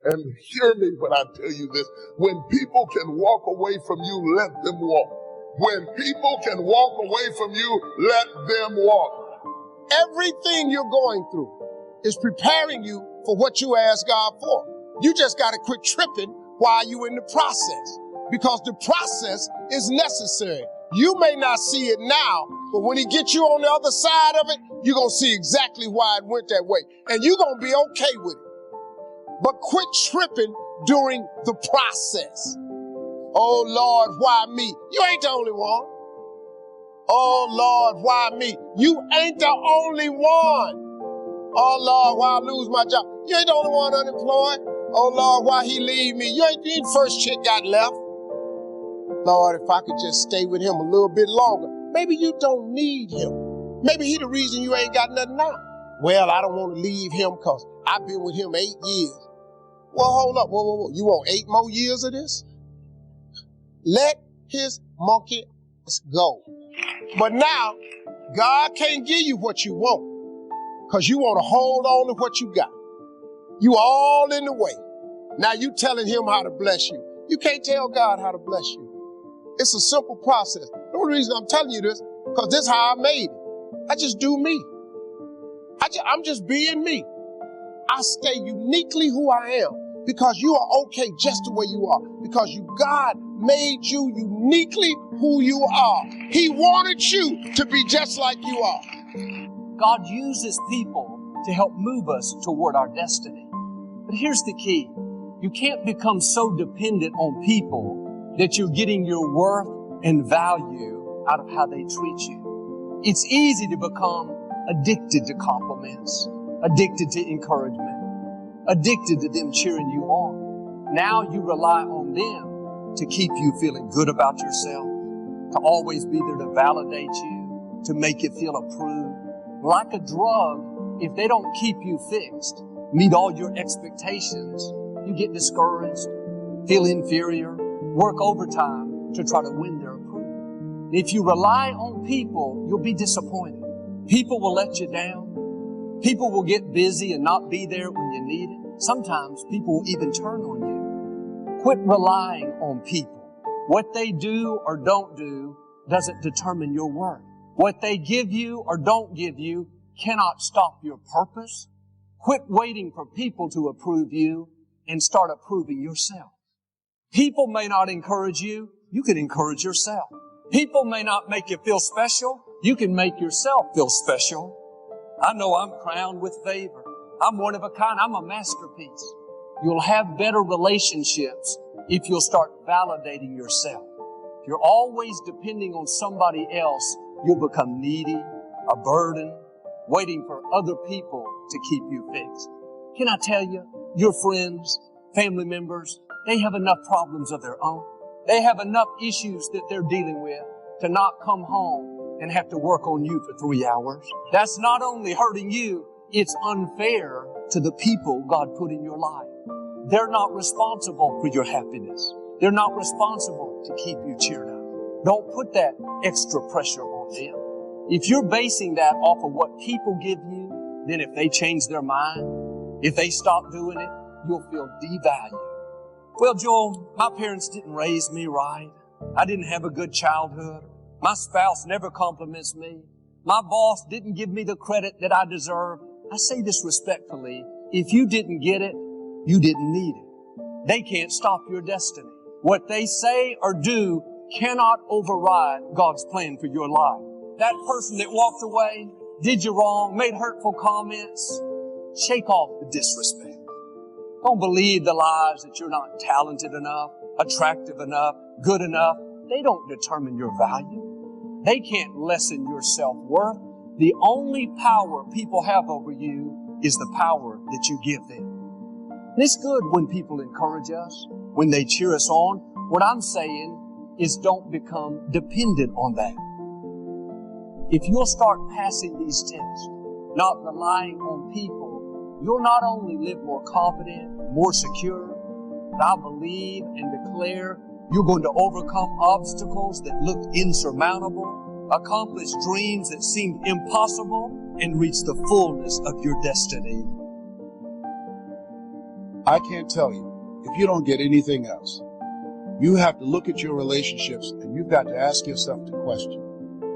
And hear me when I tell you this. When people can walk away from you, let them walk. When people can walk away from you, let them walk. Everything you're going through is preparing you for what you ask God for. You just got to quit tripping while you're in the process, because the process is necessary. You may not see it now, but when he gets you on the other side of it, you're going to see exactly why it went that way. And you're going to be okay with it. But quit tripping during the process. Oh, Lord, why me? You ain't the only one. Oh, Lord, why me? You ain't the only one. Oh, Lord, why I lose my job? You ain't the only one unemployed. Oh, Lord, why he leave me? You ain't the first chick got left. Lord, if I could just stay with him a little bit longer. Maybe you don't need him. Maybe he the reason you ain't got nothing now. Well, I don't want to leave him because I've been with him 8 years. Well, hold up. Whoa. You want 8 more years of this? Let his monkey go. But now, God can't give you what you want because you want to hold on to what you got. You all in the way. Now you telling him how to bless you. You can't tell God how to bless you. It's a simple process. The only reason I'm telling you this, because this is how I made it. I just do me. I'm just being me. I stay uniquely who I am because you are okay just the way you are. Because God made you uniquely who you are. He wanted you to be just like you are. God uses people to help move us toward our destiny. But here's the key. You can't become so dependent on people that you're getting your worth and value out of how they treat you. It's easy to become addicted to compliments, addicted to encouragement, addicted to them cheering you on. Now you rely on them to keep you feeling good about yourself, to always be there to validate you, to make you feel approved. Like a drug, if they don't keep you fixed, meet all your expectations, you get discouraged, feel inferior, work overtime to try to win their approval. If you rely on people, you'll be disappointed. People will let you down. People will get busy and not be there when you need it. Sometimes people will even turn on you. Quit relying on people. What they do or don't do doesn't determine your worth. What they give you or don't give you cannot stop your purpose. Quit waiting for people to approve you and start approving yourself. People may not encourage you. You can encourage yourself. People may not make you feel special. You can make yourself feel special. I know I'm crowned with favor. I'm one of a kind. I'm a masterpiece. You'll have better relationships if you'll start validating yourself. If you're always depending on somebody else, you'll become needy, a burden, waiting for other people to keep you fixed. Can I tell you, your friends, family members, they have enough problems of their own. They have enough issues that they're dealing with to not come home and have to work on you for 3 hours. That's not only hurting you, it's unfair to the people God put in your life. They're not responsible for your happiness. They're not responsible to keep you cheered up. Don't put that extra pressure on them. If you're basing that off of what people give you, then if they change their mind, if they stop doing it, you'll feel devalued. Well, Joel, my parents didn't raise me right. I didn't have a good childhood. My spouse never compliments me. My boss didn't give me the credit that I deserve. I say this respectfully. If you didn't get it, you didn't need it. They can't stop your destiny. What they say or do cannot override God's plan for your life. That person that walked away, did you wrong, made hurtful comments, shake off the disrespect. Don't believe the lies that you're not talented enough, attractive enough, good enough. They don't determine your value. They can't lessen your self-worth. The only power people have over you is the power that you give them. And it's good when people encourage us, when they cheer us on. What I'm saying is don't become dependent on that. If you'll start passing these tests, not relying on people, you'll not only live more confident, more secure, but I believe and declare you're going to overcome obstacles that looked insurmountable, accomplish dreams that seemed impossible, and reach the fullness of your destiny. I can't tell you if you don't get anything else. You have to look at your relationships and you've got to ask yourself the question,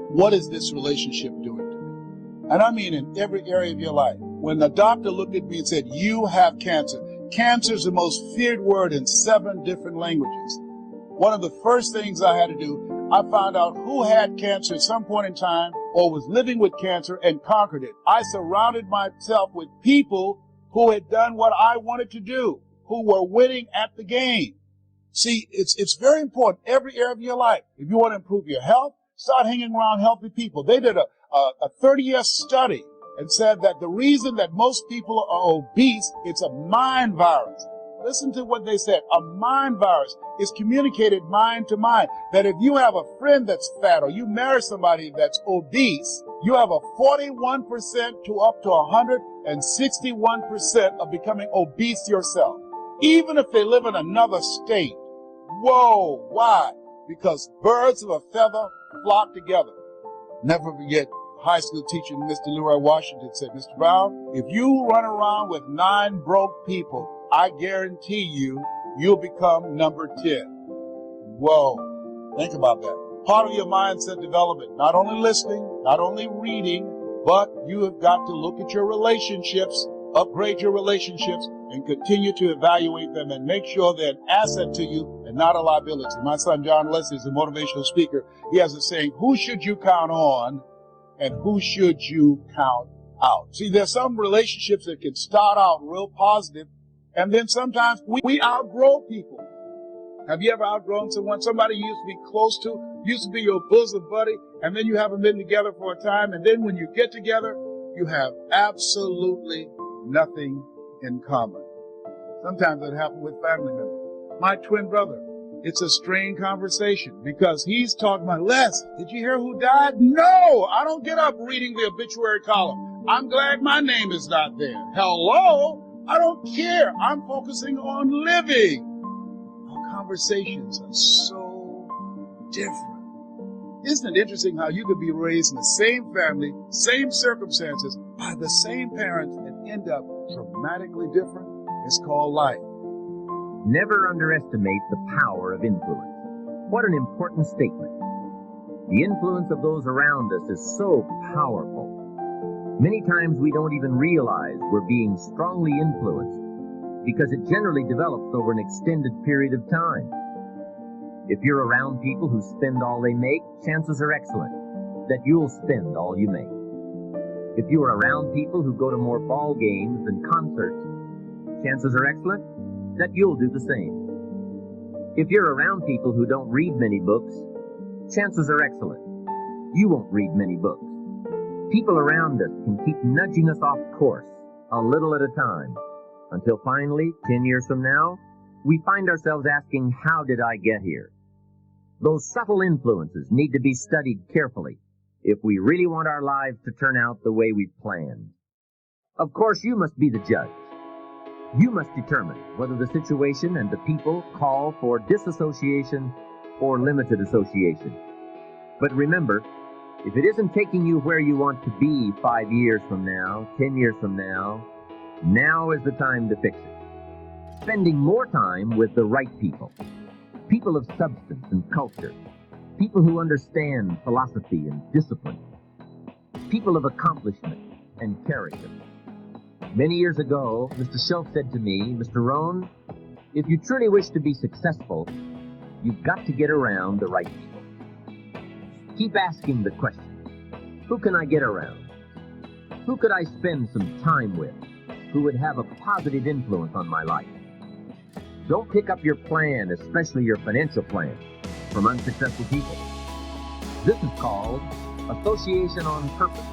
what is this relationship doing to me? And I mean in every area of your life. When the doctor looked at me and said, you have cancer. Cancer is the most feared word in 7 different languages. One of the first things I had to do, I found out who had cancer at some point in time or was living with cancer and conquered it. I surrounded myself with people who had done what I wanted to do, who were winning at the game. See, it's very important, every area of your life. If you want to improve your health, start hanging around healthy people. They did a 30-year study and said that the reason that most people are obese, it's a mind virus. Listen to what they said. A mind virus is communicated mind to mind. That if you have a friend that's fat or you marry somebody that's obese, you have a 41% to up to 161% of becoming obese yourself. Even if they live in another state. Whoa, why? Because birds of a feather flock together. Never forget, high school teacher Mr. Leroy Washington said, Mr. Brown, if you run around with 9 broke people, I guarantee you'll become number 10. Whoa, think about that. Part of your mindset development, not only listening, not only reading, but you have got to look at your relationships, upgrade your relationships, and continue to evaluate them and make sure they're an asset to you and not a liability. My son John Leslie is a motivational speaker. He has a saying, who should you count on and who should you count out? See, there's some relationships that can start out real positive, and then sometimes we outgrow people. Have you ever outgrown someone? Somebody you used to be close to, used to be your bosom buddy, and then you haven't been together for a time, and then when you get together, you have absolutely nothing in common. Sometimes that happens with family members. My twin brother, it's a strained conversation because he's talking about, Les, did you hear who died? No, I don't get up reading the obituary column. I'm glad my name is not there. Hello, I don't care. I'm focusing on living. Our conversations are so different. Isn't it interesting how you could be raised in the same family, same circumstances, by the same parents and end up dramatically different? It's called life. Never underestimate the power of influence. What an important statement. The influence of those around us is so powerful. Many times we don't even realize we're being strongly influenced because it generally develops over an extended period of time. If you're around people who spend all they make, chances are excellent that you'll spend all you make. If you are around people who go to more ball games than concerts, chances are excellent that you'll do the same. If you're around people who don't read many books, chances are excellent you won't read many books. People around us can keep nudging us off course a little at a time until finally, 10 years from now, we find ourselves asking, how did I get here? Those subtle influences need to be studied carefully if we really want our lives to turn out the way we've planned. Of course, you must be the judge. You must determine whether the situation and the people call for disassociation or limited association. But remember, if it isn't taking you where you want to be 5 years from now, 10 years from now is the time to fix it. Spending more time with the right people. People of substance and culture. People who understand philosophy and discipline. People of accomplishment and character. Many years ago, Mr. Schultz said to me, Mr. Rohn, if you truly wish to be successful, you've got to get around the right people. Keep asking the question, who can I get around? Who could I spend some time with who would have a positive influence on my life? Don't pick up your plan, especially your financial plan, from unsuccessful people. This is called association on purpose.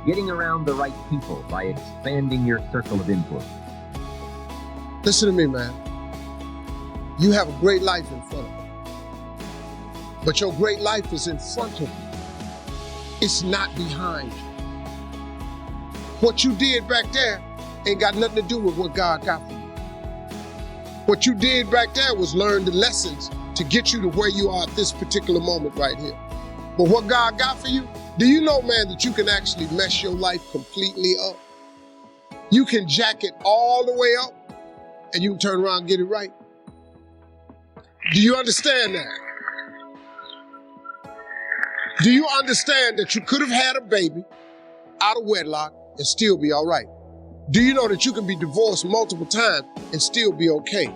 Getting around the right people by expanding your circle of influence. Listen to me, man. You have a great life in front of you. But your great life is in front of you. It's not behind you. What you did back there ain't got nothing to do with what God got for you. What you did back there was learn the lessons to get you to where you are at this particular moment right here. But what God got for you, do you know, man, that you can actually mess your life completely up? You can jack it all the way up and you can turn around and get it right? Do you understand that? Do you understand that you could have had a baby out of wedlock and still be all right? Do you know that you can be divorced multiple times and still be okay?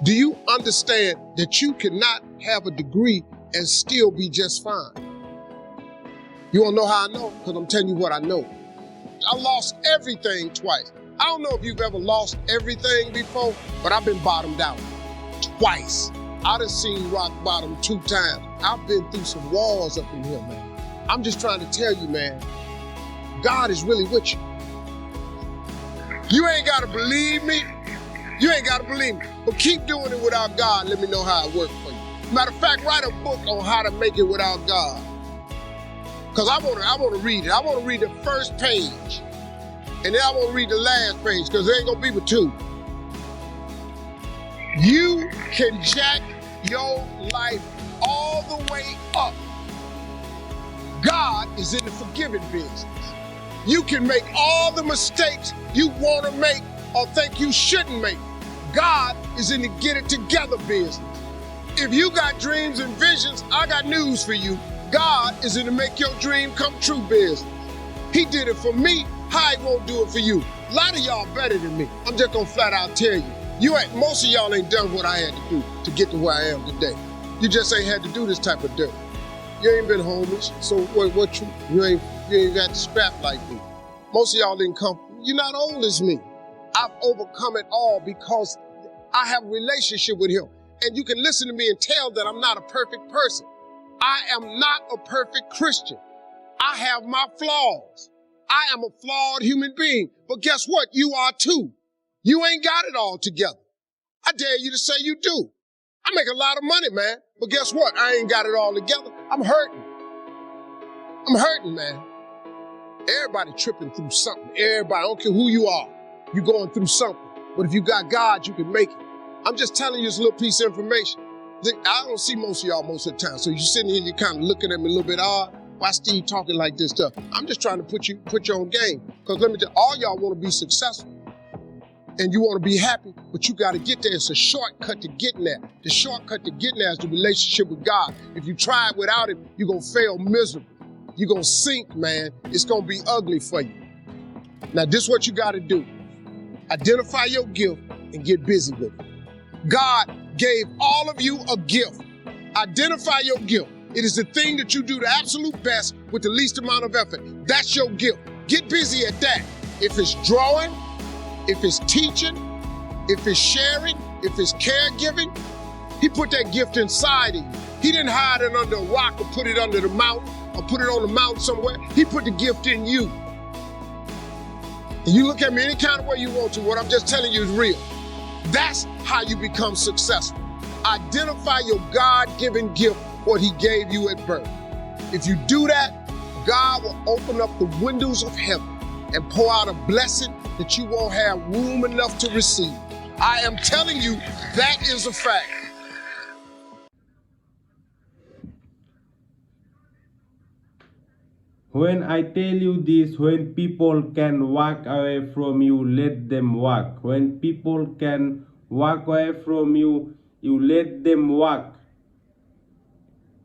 Do you understand that you cannot have a degree and still be just fine? You want to know how I know? Because I'm telling you what I know. I lost everything twice. I don't know if you've ever lost everything before, but I've been bottomed out twice. I done seen rock bottom 2 times. I've been through some walls up in here, man. I'm just trying to tell you, man, God is really with you. You ain't got to believe me. You ain't got to believe me. But keep doing it without God. Let me know how it works for you. Matter of fact, write a book on how to make it without God. Because I want to read it. I want to read the first page. And then I want to read the last page because there ain't going to be but 2. You can jack your life all the way up. God is in the forgiving business. You can make all the mistakes you want to make or think you shouldn't make. God is in the get it together business. If you got dreams and visions, I got news for you. God is in the make your dream come true business. He did it for me. How he won't do it for you? A lot of y'all better than me. I'm just gonna flat out tell you. Most of y'all ain't done what I had to do to get to where I am today. You just ain't had to do this type of dirt. You ain't been homeless, so you ain't got to scrap like me. Most of y'all didn't come. You're not old as me. I've overcome it all because I have a relationship with him. And you can listen to me and tell that I'm not a perfect person. I am not a perfect Christian. I have my flaws. I am a flawed human being. But guess what? You are too. You ain't got it all together. I dare you to say you do. I make a lot of money, man. But guess what? I ain't got it all together. I'm hurting. I'm hurting, man. Everybody tripping through something. Everybody, I don't care who you are. You're going through something. But if you got God, you can make it. I'm just telling you this little piece of information. I don't see most of y'all most of the time. So you're sitting here, you're kind of looking at me a little bit odd. Why Steve talking like this stuff? I'm just trying to put you on game. Because let me tell you, all y'all want to be successful. And you want to be happy, but you got to get there. It's a shortcut to getting there. The shortcut to getting there is the relationship with God. If you try it without it, you're going to fail miserably. You're going to sink, man. It's going to be ugly for you. Now, this is what you got to do. Identify your gift and get busy with it. God gave all of you a gift. Identify your gift. It is the thing that you do the absolute best with the least amount of effort. That's your gift. Get busy at that. If it's drawing, if it's teaching, if it's sharing, if it's caregiving, he put that gift inside of you. He didn't hide it under a rock or put it under the mountain or put it on the mountain somewhere. He put the gift in you. And you look at me any kind of way you want to. What I'm just telling you is real. That's how you become successful. Identify your God-given gift, what he gave you at birth. If you do that, God will open up the windows of heaven and pour out a blessing that you won't have room enough to receive. I am telling you, that is a fact. When I tell you this, when people can walk away from you, let them walk. When people can walk away from you, you let them walk.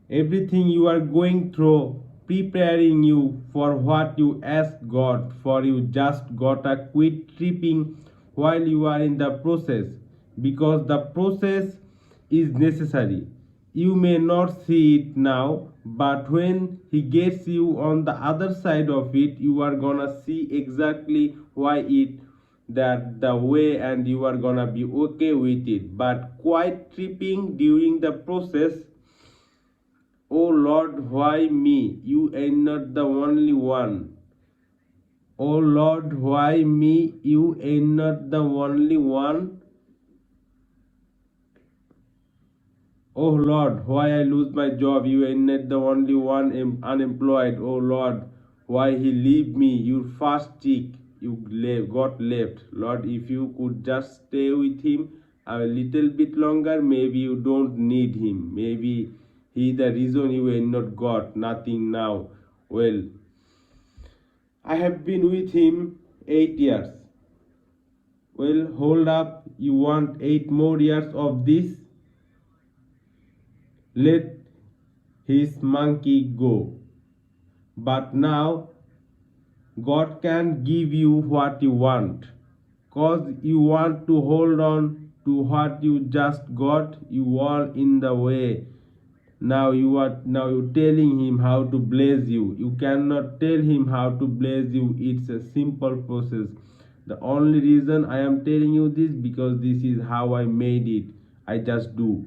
Everything you are going through, preparing you for what you ask God for, you just gotta quit tripping while you are in the process, because the process is necessary. You may not see it now, but when he gets you on the other side of it, you are gonna see exactly why it that the way, and you are gonna be okay with it. But quite tripping during the process, oh Lord, why me? You ain't not the only one. Oh Lord, why me? You ain't not the only one. Oh Lord, why I lose my job? You ain't not the only one unemployed. Oh Lord, why he leave me? You first chick, you got left. Lord, if you could just stay with him a little bit longer, maybe you don't need him. Maybe he the reason you ain't not got nothing now. Well, I have been with him 8 years. Well, hold up. you want 8 more years of this? Let his monkey go. But now God can give you what you want. Cause you want to hold on to what you just got, you all in the way. Now you're telling him how to bless you. You cannot tell him how to bless you. It's a simple process. The only reason I am telling you this because this is how I made it. I just do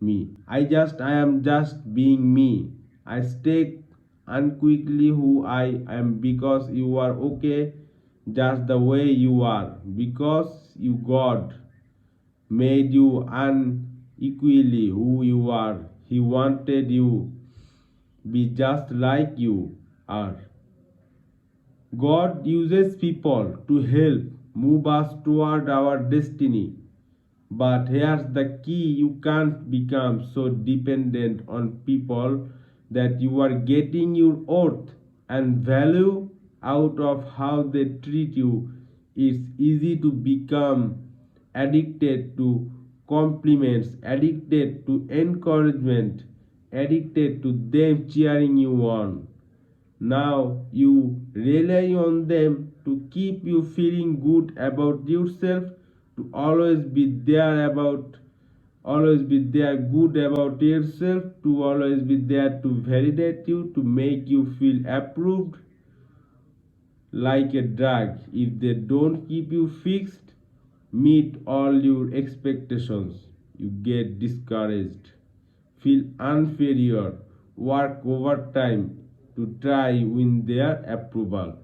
me. I am just being me. I stay unquickly who I am because you are okay just the way you are. Because you God made you unequally who you are. He wanted you be just like you are. God uses people to help move us toward our destiny. But here's the key, you can't become so dependent on people that you are getting your worth and value out of how they treat you. It's easy to become addicted to compliments, addicted to encouragement, addicted to them cheering you on. Now you rely on them to keep you feeling good about yourself, to always be there good about yourself, to always be there to validate you, to make you feel approved like a drug. If they don't keep you fixed, meet all your expectations, you get discouraged, feel inferior, work overtime to try win their approval.